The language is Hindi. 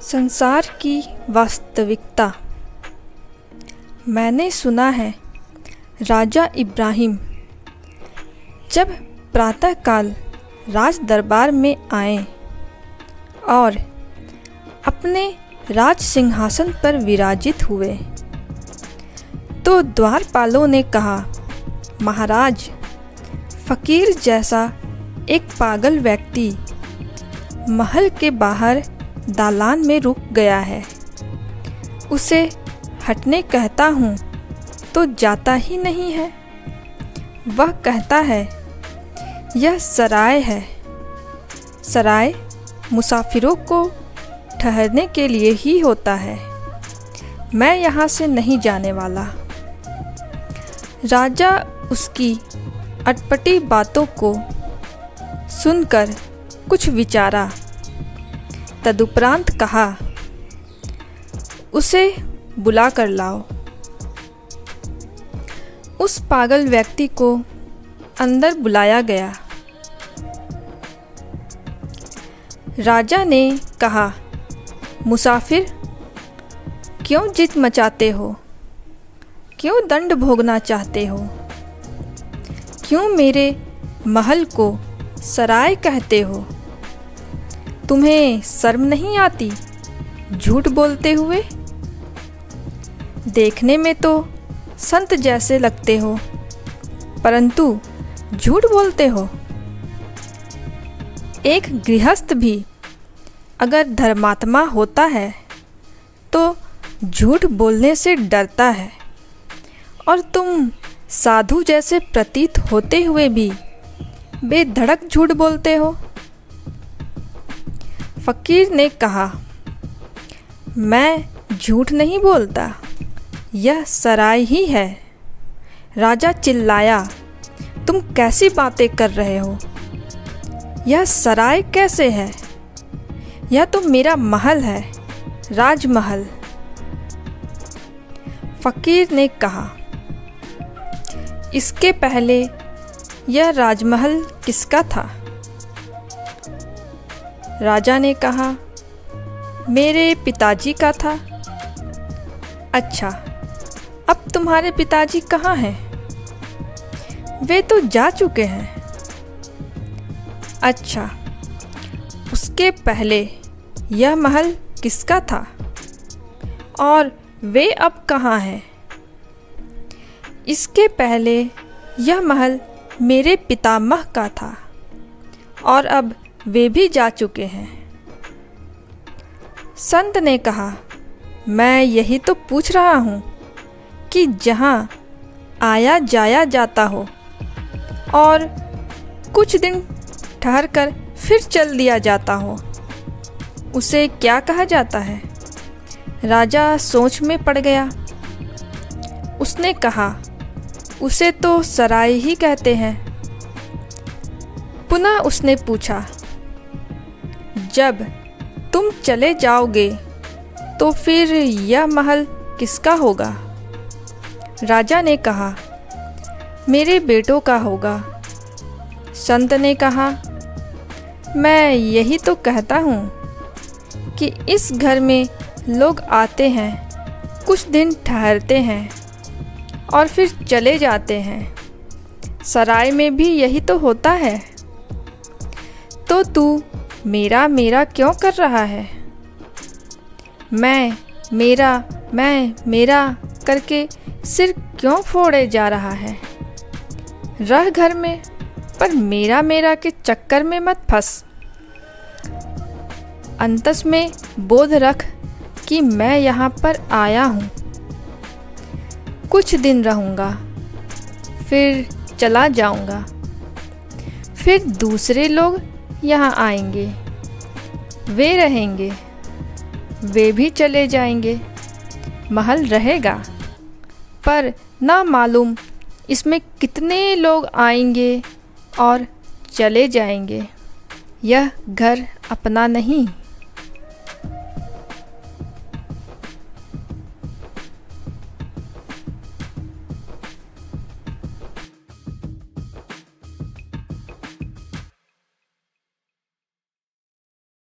संसार की वास्तविकता। मैंने सुना है राजा इब्राहिम जब प्रातःकाल राज दरबार में आए और अपने राज सिंहासन पर विराजित हुए तो द्वारपालों ने कहा, महाराज, फ़कीर जैसा एक पागल व्यक्ति महल के बाहर दालान में रुक गया है। उसे हटने कहता हूँ तो जाता ही नहीं है। वह कहता है यह सराय है। सराय मुसाफिरों को ठहरने के लिए ही होता है। मैं यहाँ से नहीं जाने वाला। राजा उसकी अटपटी बातों को सुनकर कुछ विचारा। तदुपरांत कहा, उसे बुला कर लाओ। उस पागल व्यक्ति को अंदर बुलाया गया। राजा ने कहा, मुसाफिर, क्यों जिद मचाते हो? क्यों दंड भोगना चाहते हो? क्यों मेरे महल को सराय कहते हो? तुम्हें शर्म नहीं आती झूठ बोलते हुए? देखने में तो संत जैसे लगते हो, परंतु झूठ बोलते हो। एक गृहस्थ भी अगर धर्मात्मा होता है तो झूठ बोलने से डरता है, और तुम साधु जैसे प्रतीत होते हुए भी बेधड़क झूठ बोलते हो। फ़कीर ने कहा, मैं झूठ नहीं बोलता, यह सराय ही है। राजा चिल्लाया, तुम कैसी बातें कर रहे हो? यह सराय कैसे है? यह तो मेरा महल है, राजमहल। फ़कीर ने कहा, इसके पहले यह राजमहल किसका था? राजा ने कहा, मेरे पिताजी का था। अच्छा, अब तुम्हारे पिताजी कहाँ हैं? वे तो जा चुके हैं। अच्छा, उसके पहले यह महल किसका था और वे अब कहाँ हैं? इसके पहले यह महल मेरे पितामह का था और अब वे भी जा चुके हैं। संत ने कहा, मैं यही तो पूछ रहा हूँ कि जहाँ आया जाया जाता हो और कुछ दिन ठहरकर फिर चल दिया जाता हो, उसे क्या कहा जाता है? राजा सोच में पड़ गया। उसने कहा, उसे तो सराय ही कहते हैं। पुनः उसने पूछा, जब तुम चले जाओगे तो फिर यह महल किसका होगा? राजा ने कहा, मेरे बेटों का होगा। संत ने कहा, मैं यही तो कहता हूँ कि इस घर में लोग आते हैं, कुछ दिन ठहरते हैं और फिर चले जाते हैं। सराय में भी यही तो होता है। तो तू मेरा मेरा क्यों कर रहा है? मैं मेरा करके सिर क्यों फोड़े जा रहा है? रह घर में, पर मेरा मेरा के चक्कर में मत फंस। अंतस में बोध रख कि मैं यहाँ पर आया हूँ। कुछ दिन रहूँगा, फिर चला जाऊँगा। फिर दूसरे लोग यहाँ आएंगे, वे रहेंगे, वे भी चले जाएंगे। महल रहेगा, पर ना मालूम इसमें कितने लोग आएंगे और चले जाएंगे। यह घर अपना नहीं।